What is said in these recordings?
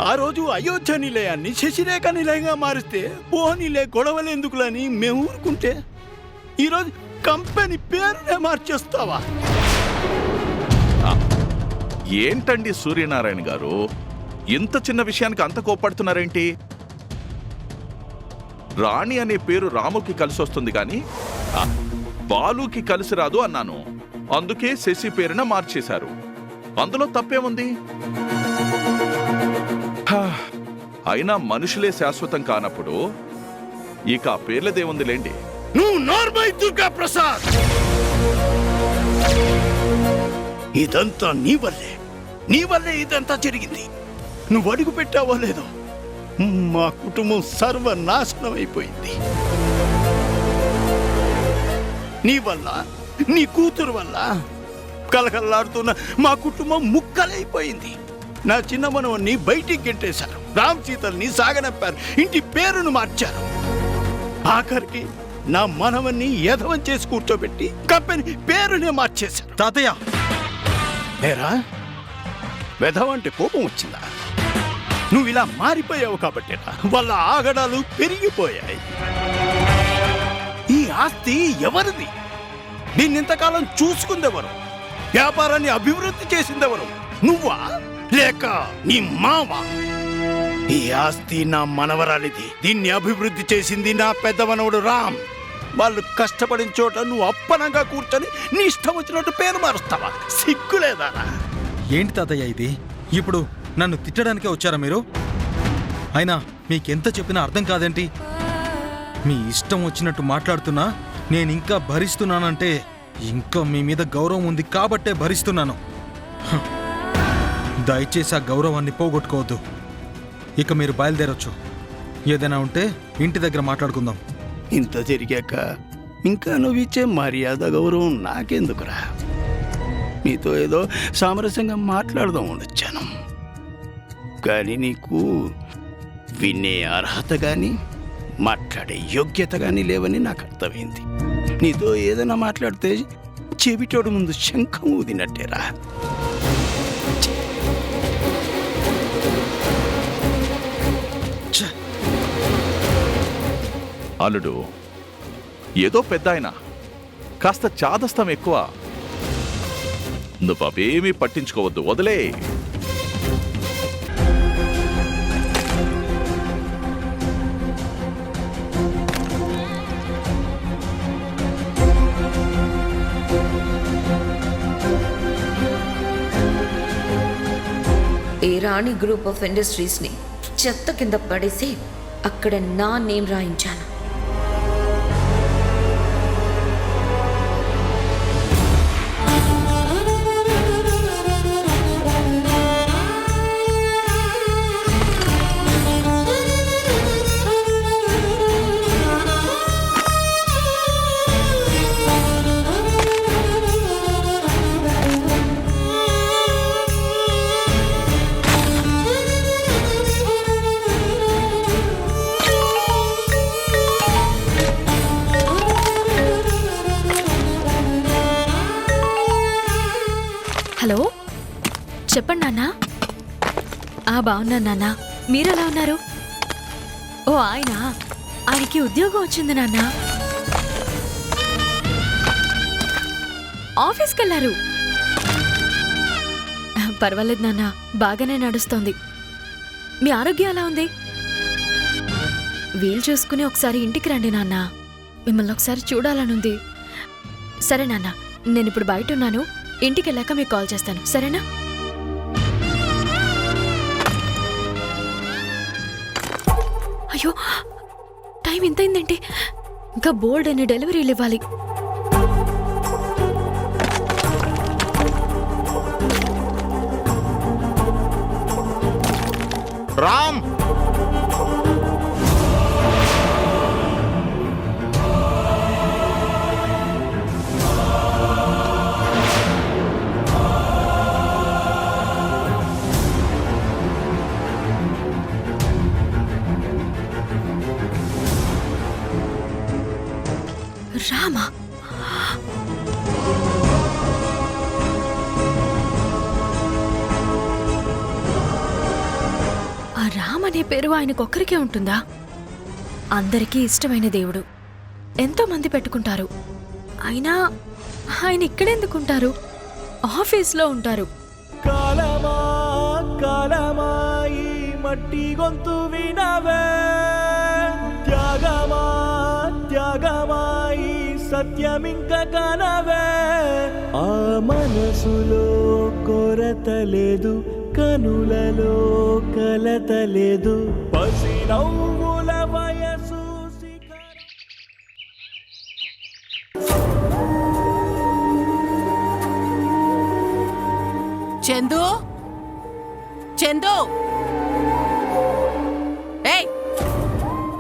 ఆ రోజు అయోధ్య నిలయాన్ని శశిరేఖ నిలయంగా మారిస్తే పోనీలే గొడవలు ఎందుకులని మేము ఊరుకుంటే ఈరోజు కంపెనీ పేరునే మార్చేస్తావా? ఏంటండి సూర్యనారాయణ గారు, ఇంత చిన్న విషయానికి అంత కోప్పడుతున్నారేంటి? రాణి అనే పేరు రాముకి కలిసి వస్తుంది కానీ బాలుకి కలిసి రాదు అన్నాను. అందుకే శశి పేరున మార్చేశారు. అందులో తప్పేముంది? అయినా మనుషులే శాశ్వతం కానప్పుడు ఇక ఆ పేర్లదేముంది లేండి. నువ్వు నార్మై దుర్గా ప్రసాద్, ఇదంతా నీ వల్లే ఇదంతా జరిగింది. నువ్వు అడుగు పెట్టావో లేదో మా కుటుంబం సర్వనాశనం అయిపోయింది. నీ వల్ల, నీ కూతురు వల్ల కలకల్లాడుతున్న మా కుటుంబం ముక్కలైపోయింది. నా చిన్న మనవన్ని బయటికి గెంటేశారు, రామ్ సీతల్ని సాగనంపారు, ఇంటి పేరును మార్చారు. ఆఖరికి నా మనవన్ని యధవం చేసి కూర్చోబెట్టి కంపెనీ పేరునే మార్చేశారు. తాతయ్య, ఏరా వెధవ అంటే కోపం వచ్చిందా? నువ్వు ఇలా మారిపోయావు కాబట్టి వాళ్ళ ఆగడాలు పెరిగిపోయాయి. ఈ ఆస్తి ఎవరిది? దీన్ని ఇంతకాలం చూసుకుందెవరు? వ్యాపారాన్ని అభివృద్ధి చేసిందెవరు? నువ్వా లేక నీ మావా? ఈ ఆస్తి నా మనవరాలిది. దీన్ని అభివృద్ధి చేసింది నా పెద్ద మనవడు రామ్. వాళ్ళు కష్టపడిన చోట నువ్వు అప్పనంగా కూర్చొని నీ ఇష్టం వచ్చినట్టు పేరు మారుస్తావా? సిగ్గులేదా? ఏంటి తాతయ్య ఇది? ఇప్పుడు నన్ను తిట్టడానికే వచ్చారా మీరు? అయినా మీకెంత చెప్పినా అర్థం కాదేంటి? మీ ఇష్టం వచ్చినట్టు మాట్లాడుతున్నా నేనింకా భరిస్తున్నానంటే ఇంకా మీ మీద గౌరవం ఉంది కాబట్టే భరిస్తున్నాను. దయచేసి ఆ గౌరవాన్ని పోగొట్టుకోవద్దు. ఇక మీరు బయలుదేరొచ్చు. ఏదైనా ఉంటే ఇంటి దగ్గర మాట్లాడుకుందాం. ఇంత జరిగాక ఇంకా నువ్వు ఇచ్చే మర్యాద గౌరవం నాకెందుకురా? నీతో ఏదో సామరస్యంగా మాట్లాడదాం వచ్చాను, కానీ నీకు వినే అర్హత కానీ మాట్లాడే యోగ్యత కానీ లేవని నాకు అర్థమైంది. నీతో ఏదైనా మాట్లాడితే చెవిటోడు ముందు శంఖం ఊదినట్టేరా. అల్లుడు ఏదో పెద్ద ఆయన, కాస్త చాదస్తం ఎక్కువ. నువ్వు అవేమీ పట్టించుకోవద్దు, వదిలే. ఈ రాణి గ్రూప్ ఆఫ్ ఇండస్ట్రీస్ని చెత్త కింద పడేసి అక్కడ నా నేమ్ రాయించాను. హలో, చెప్పండి నాన్న. బాగున్నాను నాన్న, మీరెలా ఉన్నారు? ఓ ఆయనకి ఉద్యోగం వచ్చింది నాన్న. ఆఫీస్కి వెళ్ళారు. పర్వాలేదు నాన్న, బాగానే నడుస్తోంది. మీ ఆరోగ్యం ఎలా ఉంది? వీలు చూసుకుని ఒకసారి ఇంటికి రండి నాన్న, మిమ్మల్ని ఒకసారి చూడాలనుంది. సరే నాన్న, నేను ఇప్పుడు బయట ఉన్నాను, ఇంటికి వెళ్ళాక మీకు కాల్ చేస్తాను, సరేనా? అయ్యో, టైం ఎంతైందేంటి? ఇంకా బోల్డ్ అని డెలివరీలు ఇవ్వాలి. రామ్, రామా? అనే పేరు ఆయనకొక్కరికే ఉంటుందా? అందరికీ ఇష్టమైన దేవుడు, ఎంతో మంది పెట్టుకుంటారు. అయినా ఆయన ఇక్కడెందుకుంటారు? ఆఫీస్లో ఉంటారు. కాలమా కాలమా ఈ మట్టి గొంతు వినవే, త్యాగమా త్యాగమా ఈ సత్యమింక కనవే. ఆ మనసులో కొరత లేదు, కనులలో కలత లేదు, పసి నవ్వుల వయసు చందు, చందు, ఏయ్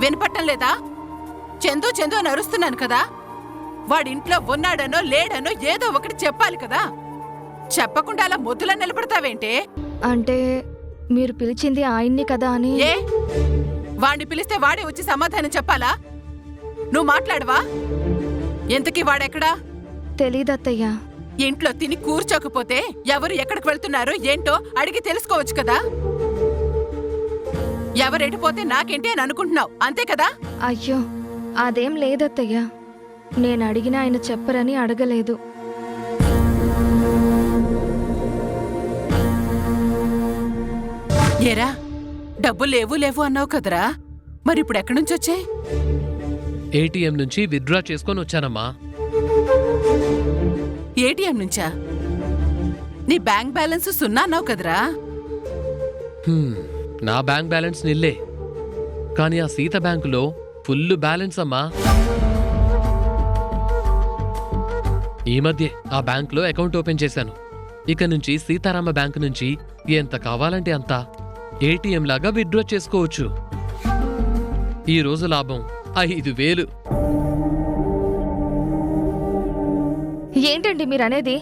వినపట్టం లేదా? చందు చందు అని అరుస్తున్నాను కదా. వాడింట్లో ఉన్నాడనో లేడనో ఏదో ఒకటి చెప్పాలి కదా. చెప్పకుండా అలా మొద్దులా నిలబడతావేంటే? అంటే మీరు పిలిచింది ఆయన్ని కదా అని. ఏ వాణ్ణి పిలిస్తే వాడే వచ్చి సమాధానం చెప్పాలా? నువ్వు మాట్లాడవా? ఎంతకీ వాడెక్కడా? తెలీదత్తయ్యా. ఇంట్లో తిని కూర్చోకపోతే ఎవరు ఎక్కడికి వెళ్తున్నారో ఏంటో అడిగి తెలుసుకోవచ్చు కదా. ఎవరెడిపోతే నాకేంటి అని అనుకుంటున్నావు, అంతే కదా? అయ్యో అదేం లేదత్తయ్యా, నేను అడిగిన ఆయన చెప్పరని అడగలేదు. ఏరా, డబ్బులు లేవు అన్నావు కదరా, మరి ఇప్పుడు ఎక్కడి నుంచి వచ్చాయి? ఏటీఎం నుంచి విత్డ్రా చేసుకొని వచ్చానమ్మా. ఏటీఎం నుంచా? నీ బ్యాంక్ బ్యాలెన్స్ 0 అన్నావు కదరా. నా బ్యాంక్ బ్యాలెన్స్ నిల్లే, కానీ ఆ సీత బ్యాంకులో ఫుల్ బ్యాలెన్స్ అమ్మా. ఈ మధ్య ఆ బ్యాంకులో అకౌంట్ ఓపెన్ చేశాను. ఇక నుంచి సీతారామ బ్యాంకు నుంచి ఎంత కావాలంటే అంత ఏటీఎం లాగా విత్డ్రా చేసుకోవచ్చు. ఈ రోజు లాభం 5,000. ఏంటండి మీరనేది?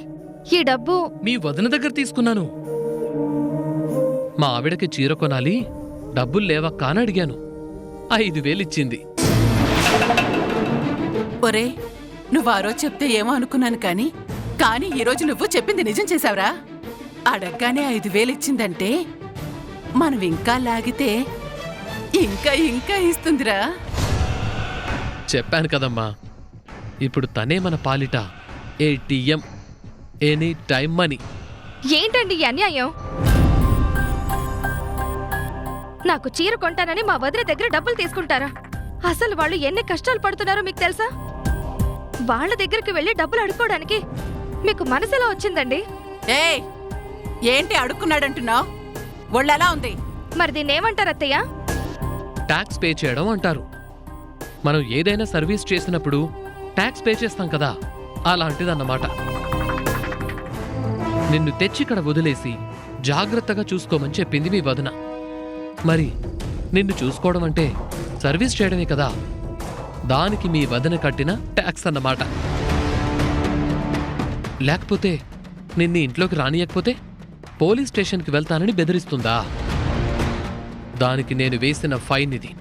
ఈ డబ్బు మీ వదిన దగ్గర తీసుకున్నాను. మా ఆవిడకి చీర కొనాలి, డబ్బులు లేవక్క అని అడిగాను. 5,000 ఇచ్చింది. ఒరే, నువ్వు ఆ రోజు చెప్తే ఏమో అనుకున్నాను కానీ ఈరోజు నువ్వు చెప్పింది నిజం చేశావురా. అడగ్గానే 5,000 ఇచ్చిందంటే మనం ఇంకా లాగితే ఇంకా ఇంకా ఇస్తుందిరా. చెప్పాను కదమ్మా, ఇప్పుడు తనే మన పాలిట ఏటీఎం, ఎనీ టైం మనీ. ఏంటండి ఈ అన్యాయం? నాకు చీర కొంటానని మా వదిన దగ్గర డబ్బులు తీసుకుంటారా? అసలు వాళ్ళు ఎన్ని కష్టాలు పడుతున్నారో మీకు తెలుసా? వాళ్ళ దగ్గరికి వెళ్ళి డబ్బులు అడుక్కోవడానికి మీకు మనసులా వచ్చిందండి? ఏయ్, ఏంటి అడుక్కున్నాడంటున్నావు? ఒళ్ళెలా ఉంది? మరి దీన్నేమంటారు అత్తయ్య? ట్యాక్స్ పే చేయడం అంటారు. మనం ఏదైనా సర్వీస్ చేసినప్పుడు ట్యాక్స్ పే చేస్తాం కదా, అలాంటిదన్నమాట. నిన్ను తెచ్చిక్కడ వదిలేసి జాగ్రత్తగా చూసుకోమని చెప్పింది మీ వదిన. మరి నిన్ను చూసుకోవడం అంటే సర్వీస్ చేయడమే కదా, దానికి మీ వదిన కట్టిన ట్యాక్స్ అన్నమాట. లేకపోతే నిన్ను ఇంట్లోకి రానియకపోతే పోలీస్ స్టేషన్కి వెళ్తానని బెదిరిస్తుందా? దానికి నేను వేసిన ఫైన్ ఇది.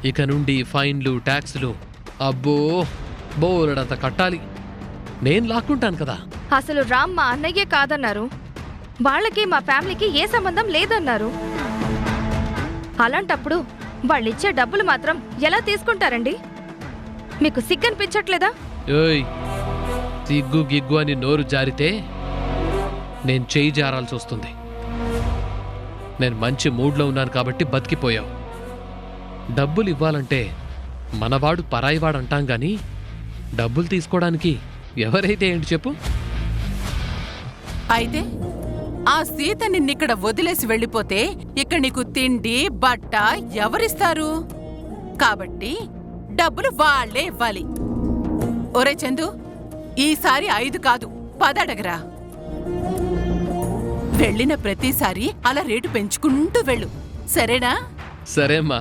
ఇక నుండి ఫైన్లు ట్యాక్సులు అబ్బో బోలెడంత కట్టాలి. నేను లాక్కుంటాను కదా. అసలు రామ్ మా అన్నయ్యే కాదన్నారు. వాళ్ళకి మా ఫ్యామిలీకి ఏ సంబంధం లేదన్నారు. అలాంటప్పుడు వాళ్ళిచ్చే డబ్బులు మాత్రం ఎలా తీసుకుంటారండి? మీకు సిగ్గనిపించట్లేదా? ఏయ్, సిగ్గు గిగ్గు అని నోరు జారితే నేను చేయి జారాల్సి వస్తుంది. నేను మంచి మూడ్లో ఉన్నాను కాబట్టి బతికిపోయావు. డబ్బులు ఇవ్వాలంటే మనవాడు పరాయివాడు అంటాం గాని డబ్బులు తీసుకోవడానికి ఎవరైతే ఏంటి చెప్పు? అయితే ఆ సీత నిన్నిక్కడ వదిలేసి వెళ్ళిపోతే ఇక్కడ నీకు తిండి బట్ట ఎవరిస్తారు? కాబట్టి డబ్బులు వాళ్లే ఇవ్వాలి. ఒరే చందు, ఈసారి 5 కాదు 10 అడగరా. వెళ్ళిన ప్రతిసారి అలా రేటు పెంచుకుంటూ వెళ్ళు, సరేనా? సరేమ్మా.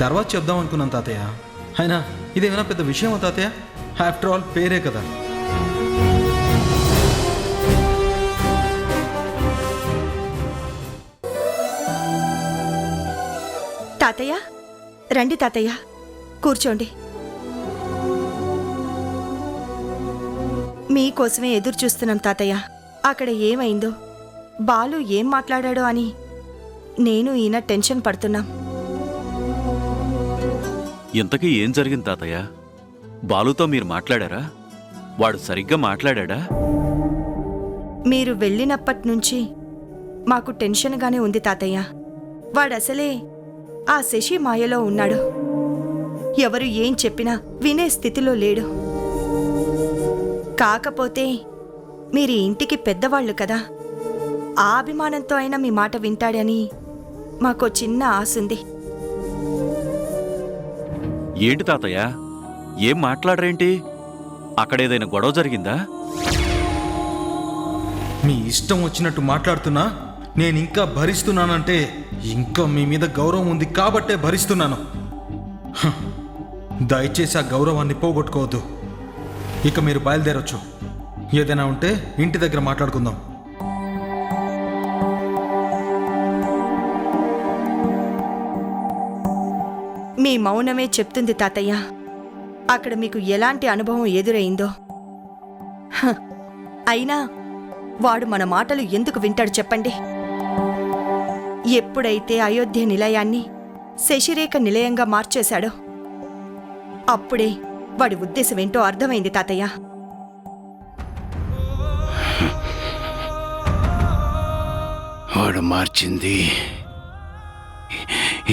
తర్వాత చెప్దాం అనుకున్నాను తాతయ్య. అయినా ఇదేమైనా పెద్ద విషయమా తాతయ్య? ఆఫ్టర్ ఆల్ పేరే కదా. తాతయ్య, రండి తాతయ్య, కూర్చోండి. మీకోసమే ఎదురు చూస్తున్నాం తాతయ్య. అక్కడ ఏమైందో, బాలు ఏం మాట్లాడాడో అని నేను ఈయన టెన్షన్ పడుతున్నాం. ఇంతకీ ఏం జరిగింది తాతయ్య? బాలుతో మీరు మాట్లాడారా? వాడు సరిగ్గా మాట్లాడా? మీరు వెళ్ళినప్పటి నుంచి మాకు టెన్షన్గానే ఉంది తాతయ్య. వాడసలే ఆ శశి మాయలో ఉన్నాడు. ఎవరు ఏం చెప్పినా వినే స్థితిలో లేడు. కాకపోతే మీరు ఇంటికి పెద్దవాళ్ళు కదా, ఆ అభిమానంతో అయినా మీ మాట వింటాడని మాకో చిన్న ఆశుంది. ఏంటి తాతయ్య, ఏం మాట్లాడరేంటి? అక్కడేదైనా గొడవ జరిగిందా? మీ ఇష్టం వచ్చినట్టు మాట్లాడుతున్నా నేనింకా భరిస్తున్నానంటే ఇంకా మీ మీద గౌరవం ఉంది కాబట్టే భరిస్తున్నాను. హ, దయచేసి ఆ గౌరవాన్ని పోగొట్టుకోవద్దు. ఇక మీరు బయలుదేరొచ్చు. ఏదైనా ఉంటే ఇంటి దగ్గర మాట్లాడుకుందాం. మీ మౌనమే చెప్తుంది తాతయ్య అక్కడ మీకు ఎలాంటి అనుభవం ఎదురైందో. హ, అయినా వాడు మన మాటలు ఎందుకు వింటాడు చెప్పండి? ఎప్పుడైతే అయోధ్య నిలయాన్ని శశిరేఖ నిలయంగా మార్చేశాడో అప్పుడే వాడి ఉద్దేశం ఏంటో అర్థమైంది తాతయ్య. వాడు మార్చింది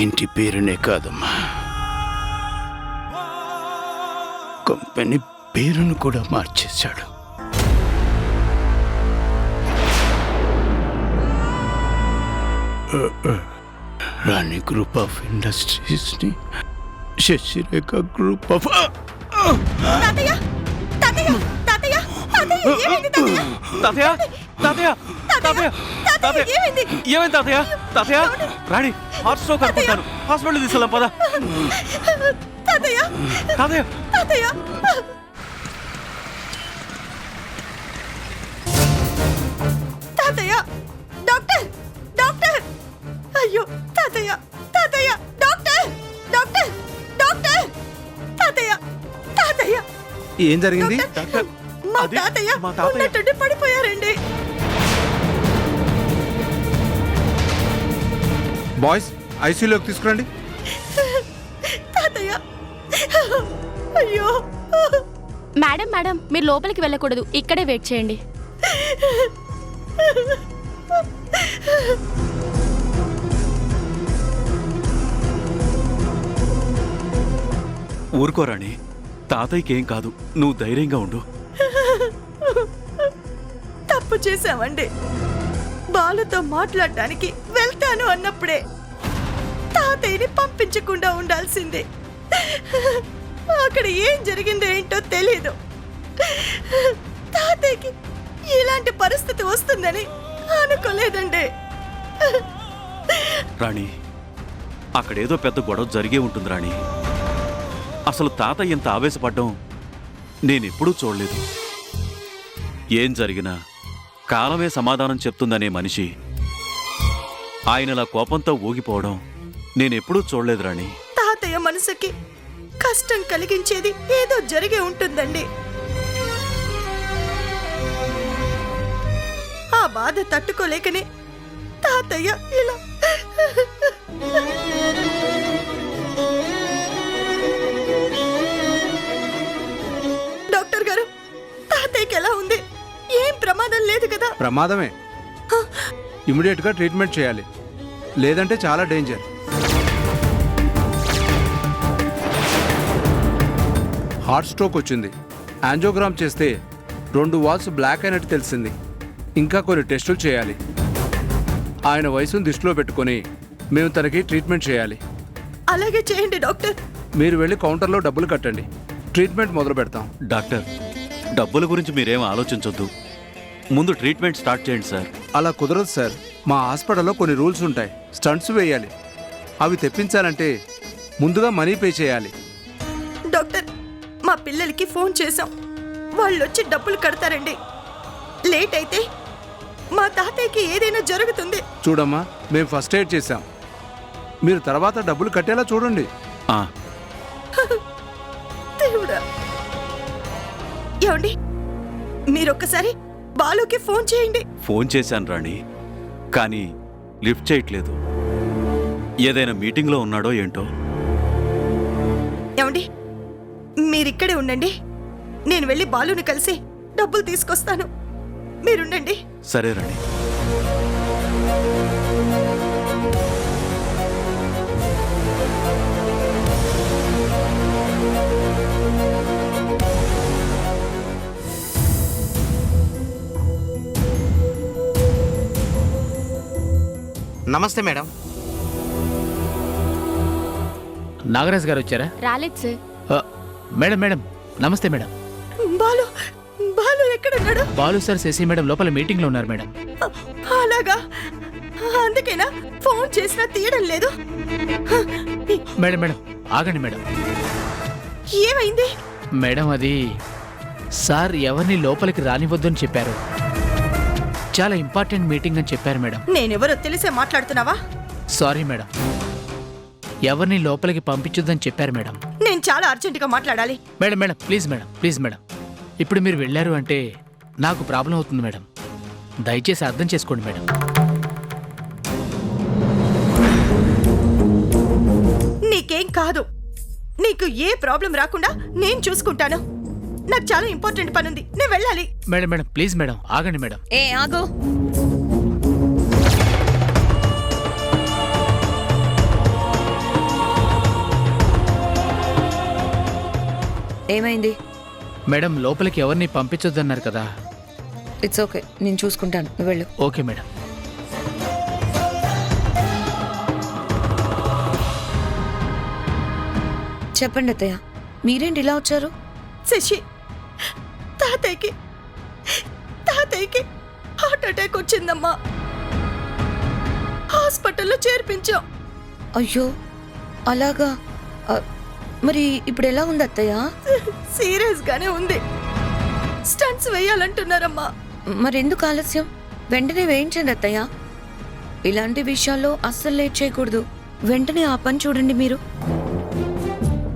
ఇంటి పేరునే కాదమ్మా, కంపెనీ పేరును కూడా మార్చేశాడు. రాణి గ్రూప్ ఆఫ్ ఇండస్ట్రీస్ ని శశిరేఖ గ్రూప్ ఆఫ్ తాతయ్య, తాతయ్య, తాతయ్య, తాతయ్య, ఏమైంది తాతయ్య? తాతయ్య తాతయ్య తాతయ్య తాతయ్య ఏమైంది? ఏమైంది తాతయ్య? తాతయ్య రాణి హార్ట్ స్ట్రోక్ అనుకుంటాను, హాస్పిటల్ తీసుకెళ్దాం పద. తాతయ్య, తాతయ్య తాతయ్య, తాతయ్య, డాక్టర్, డాక్టర్, అయ్యో తాతయ్య, తాతయ్య, డాక్టర్, డాక్టర్, డాక్టర్, తాతయ్య, తాతయ్య. ఏం జరిగింది? డాక్టర్, మా అది తాతయ్య మా తాతయ్య. ఉన్నట్టుండి పడిపోయారండి. బాయ్స్, ఐసీయూలోకి తీసుకురండి. తాతయ్య, అయ్యో. మేడం మేడం, మీరు లోపలికి వెళ్ళకూడదు, ఇక్కడే వెయిట్ చేయండి. ఊరుకో రాణి, తాతయ్యకేం కాదు, నువ్వు ధైర్యంగా ఉండు. తప్పు చేశామండి. బాలుతో మాట్లాడటానికి వెళ్తాను అన్నప్పుడే తాతయ్యని పంపించకుండా ఉండాల్సిందే. అక్కడ ఏం జరిగిందో ఏంటో తెలీదు. తాతయ్యకి ఇలాంటి పరిస్థితి వస్తుందని అనుకోలేదండి. రాణి, అక్కడేదో పెద్ద గొడవ జరిగే ఉంటుంది రాణి. అసలు తాతయ్య ఇంత ఆవేశపడ్డం నేనెప్పుడూ చూడలేదు. ఏం జరిగినా కాలమే సమాధానం చెప్తుందనే మనిషి ఆయనలా కోపంతో ఊగిపోవడం నేనెప్పుడూ చూడలేదు రాణి. తాతయ్య మనసుకి కష్టం కలిగించేది ఏదో జరిగే ఉంటుందండి. ఆ బాధ తట్టుకోలేకనే తాతయ్య ఇలా. డాక్టర్ గారు, తాతయ్యకి ఎలా ఉంది? ఏం ప్రమాదం లేదు కదా? ప్రమాదమే. ఇమీడియట్గా ట్రీట్మెంట్ చేయాలి, లేదంటే చాలా డేంజర్. హార్ట్ స్ట్రోక్ వచ్చింది. యాంజియోగ్రామ్ చేస్తే 2 వాల్స్ బ్లాక్ అయినట్టు తెలిసింది. ఇంకా కొన్ని టెస్టులు చేయాలి. ఆయన వయసును దృష్టిలో పెట్టుకొని మేము తనకి ట్రీట్మెంట్ చేయాలి. అలాగే చేయండి డాక్టర్. మీరు వెళ్ళి కౌంటర్లో డబ్బులు కట్టండి, ట్రీట్మెంట్ మొదలు పెడతాం. డాక్టర్, డబ్బుల గురించి మీరేం ఆలోచించొద్దు, ముందు ట్రీట్మెంట్ స్టార్ట్ చేయండి సార్. అలా కుదరదు సార్. మా హాస్పిటల్లో కొన్ని రూల్స్ ఉంటాయి. స్టంట్స్ వేయాలి, అవి తెప్పించాలంటే ముందుగా మనీ పే చేయాలి. డాక్టర్, మా పిల్లలకి ఫోన్ చేశాం, వాళ్ళు వచ్చి డబ్బులు కడతారండి. లేట్ అయితే మా తాతయ్యకి ఏదైనా జరుగుతుంది. చూడమ్మా, మేము ఫస్ట్ ఎయిడ్ చేశాం, మీరు తర్వాత డబ్బులు కట్టేలా చూడండి. ఆ, దేవుడా. ఏమండి, మీరొక్కసారి బాలుకి ఫోన్ చేయండి. ఫోన్ చేశాను రాణి, కానీ లిఫ్ట్ చేయట్లేదు. ఏదైనా మీటింగ్లో ఉన్నాడో ఏంటో. ఏమండి, మీరిక్కడే ఉండండి, నేను వెళ్ళి బాలుని కలిసి డబ్బులు తీసుకొస్తాను. మీరుండండి. సరే రాణి. నమస్తే మేడం. నాగరాజ్ గారు వచ్చారా? రాలేదు సార్. మేడం మేడం నమస్తే మేడం. బాలు, బాలు ఎక్కడున్నాడు? బాలు సార్ శశి మేడం లోపల మీటింగ్లో ఉన్నారు మేడం. అలాగా, అందుకేనా ఫోన్ చేసినా తీయడం లేదు? మేడం మేడం ఆగండి మేడం. ఏమైంది? మేడం అది సార్ ఎవరిని లోపలికి రానివద్దని చెప్పారు. చాలా ఇంపార్టెంట్ మీటింగ్ అని చెప్పారు మేడం. నేనెవరో తెలిసే మాట్లాడుతున్నావా? సారీ మేడం, ఎవరిని లోపలికి పంపించొద్దని చెప్పారు మేడం. నేను చాలా అర్జెంటుగా మాట్లాడాలి. Madam madam please madam, please madam. ఇప్పుడు మీరు వెళ్ళారు అంటే నాకు ప్రాబ్లం అవుతుంది మేడం. దయచేసి అర్థం చేసుకోండి మేడం. నీకేం కాదు, నీకు ఏ ప్రాబ్లం రాకుండా నేను చూసుకుంటాను. నాకు చాలా ఇంపార్టెంట్ పని ఉంది, నేను వెళ్ళాలి. మేడం మేడం ప్లీజ్ మేడం ఆగండి మేడం. ఏ ఆగు. ఏమైంది? మేడం లోపలికి ఎవరిని పంపించొద్దన్నారు కదా. ఇట్స్ ఓకే, నేను చూసుకుంటాను, నువ్వు వెళ్ళు. Okay madam. చెప్పండి అత్తయ్య, మీరేంటి ఇలా వచ్చారు? శశి, తాతయ్యకి హార్ట్ అటాక్ వచ్చిందమ్మా. హాస్పిటల్లో చేర్పించాం. అయ్యో అలాగా. మరి ఇప్పుడు ఎలా ఉంది అత్తయ్య? సీరియస్ గానే ఉంది. స్టంట్స్ వేయాలంటున్నారమ్మా. మరి ఎందుకు ఆలస్యం? వెంటనే వేయించండి అత్తయ్య. ఇలాంటి విషయాల్లో అస్సలు లేట్ చేయకూడదు. వెంటనే ఆ పని చూడండి మీరు.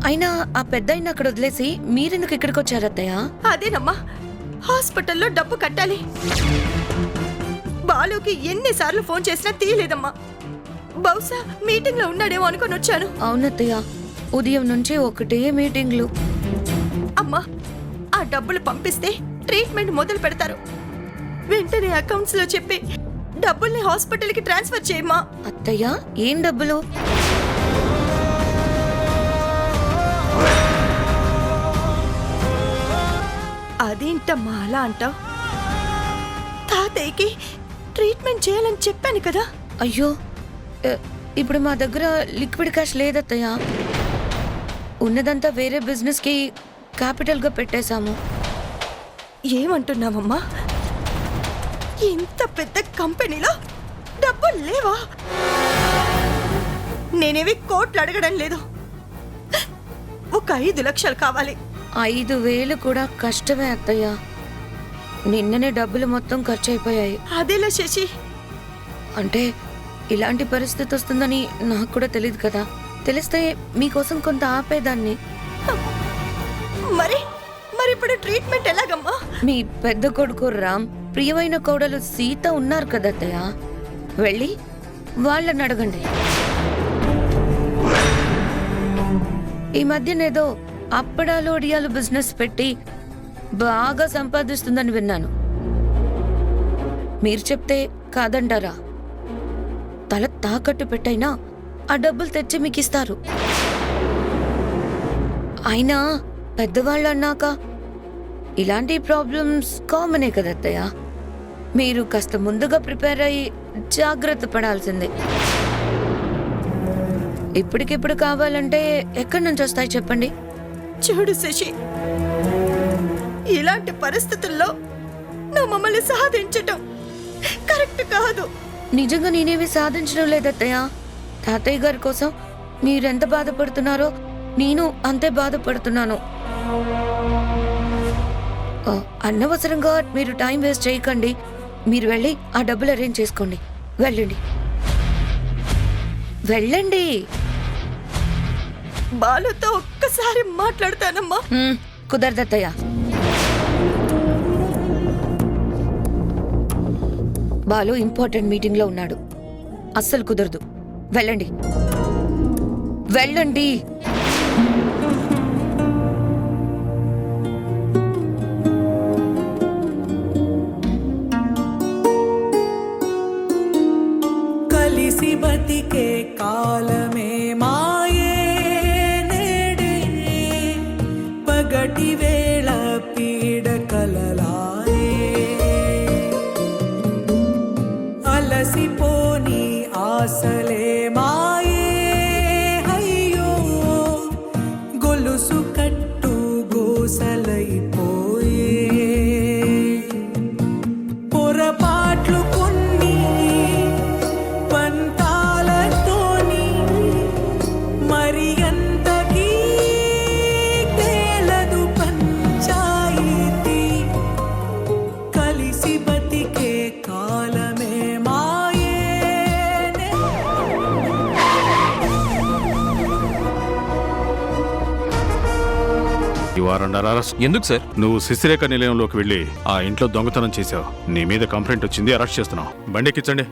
అయినా ఆ పెద్దాయన అక్కడ వదిలేసి మీరెందుకు ఇక్కడికి వచ్చారు అత్తయ్య? అదేనమ్మా, హాస్పిటల్లో డబ్బు కట్టాలి. బాలుకి ఎన్నిసార్లు ఫోన్ చేసినా తీయలేదమ్మా. బహుశా మీటింగ్ లో ఉన్నాడేమో అనుకొని వచ్చాను. అవునత్తయ్య, ఉదయం నుంచి ఒకటే మీటింగ్లు. అమ్మా, ఆ డబ్బులు పంపిస్తే ట్రీట్మెంట్ మొదలు పెడతారు. వెంటనే అకౌంట్స్ లో చెప్పి డబ్బుల్ని హాస్పిటల్ కి ట్రాన్స్ఫర్ చేయమ్మా. అత్తయ్య, ఏం డబ్బులు? అదేంటమ్మా అలా అంటావు? తాతయ్యకి ట్రీట్మెంట్ చేయాలని చెప్పాను కదా. అయ్యో, ఇప్పుడు మా దగ్గర లిక్విడ్ క్యాష్ లేదత్తయ్య. ఉన్నదంతా వేరే బిజినెస్ కి క్యాపిటల్ గా పెట్టేశాము. ఏమంటున్నావమ్మా? ఇంత పెద్ద కంపెనీలో డబ్బులు లేవా? నేనేవి కోట్లు అడగడం లేదు, ఒక 5 లక్షలు కావాలి. 5,000 కూడా కష్టమే అత్తయ్య. నిన్ననే డబ్బులు మొత్తం ఖర్చు అయిపోయాయి. అదేలా శశి? అంటే ఇలాంటి పరిస్థితి వస్తుందని నాకు కూడా తెలియదు కదా. తెలిస్తే మీకోసం కొంత ఆపేదాన్ని. మరి ఇప్పుడు ట్రీట్మెంట్ ఎలాగమ్మా? మీ పెద్ద కొడుకు రామ్, ప్రియమైన కోడలు సీత ఉన్నారు కదా అత్తయ్య, వెళ్ళి వాళ్ళని అడగండి. ఈ మధ్యనేదో అప్పడాలు ఒడియాలు బిజినెస్ పెట్టి బాగా సంపాదిస్తుందని విన్నాను. మీరు చెప్తే కాదంటారా? తల తాకట్టు పెట్టైనా ఆ డబ్బులు తెచ్చి మీకు ఇస్తారు. అయినా పెద్దవాళ్ళు అన్నాక ఇలాంటి ప్రాబ్లమ్స్ కామనే కదా అత్తయ్య. మీరు కాస్త ముందుగా ప్రిపేర్ అయ్యి జాగ్రత్త పడాల్సిందే. ఇప్పటికిప్పుడు కావాలంటే ఎక్కడి నుంచి వస్తాయి చెప్పండి? చూడు శశి, ఇలాంటి పరిస్థితుల్లో నువ్వు మమ్మల్ని సాధించటం కరెక్ట్ కాదు. నిజంగా నేనేవి సాధించడం లేదత్తయ్య. తాతయ్య గారి కోసం మీరెంత బాధపడుతున్నారో నేను అంతే బాధపడుతున్నాను. అనవసరంగా మీరు టైం వేస్ట్ చేయకండి. మీరు వెళ్ళి ఆ డబ్బులు అరేంజ్ చేసుకోండి. వెళ్ళండి, వెళ్ళండి. బాలుతో ఒక్కసారి మాట్లాడతానమ్మా. కుదరదత్తయ్య. బాలు ఇంపార్టెంట్ మీటింగ్ లో ఉన్నాడు. అస్సలు కుదరదు. వెళ్ళండి, వెళ్ళండి. కలిసి బతికే కాలమే మాయే నేడే, పగటి వేళ పీడ కలలాయే, అలసిపోని ఆశలే మాయే, అయ్యో గొలుసు కట్టు గోసలైపోయే, పొరపాట్లు కొన్ని పంతాలతోని మరి అంతకీ తేలదు పంచాయితీ, కలిసి బతికే కాలమే మాయే. ఎందుకు సార్? నువ్వు శిశిరేఖ నిలయంలోకి వెళ్ళి ఆ ఇంట్లో దొంగతనం చేశావు. నీ మీద కంప్లైంట్ వచ్చింది, అరెస్ట్ చేస్తున్నావు. బండి ఎక్కించండి.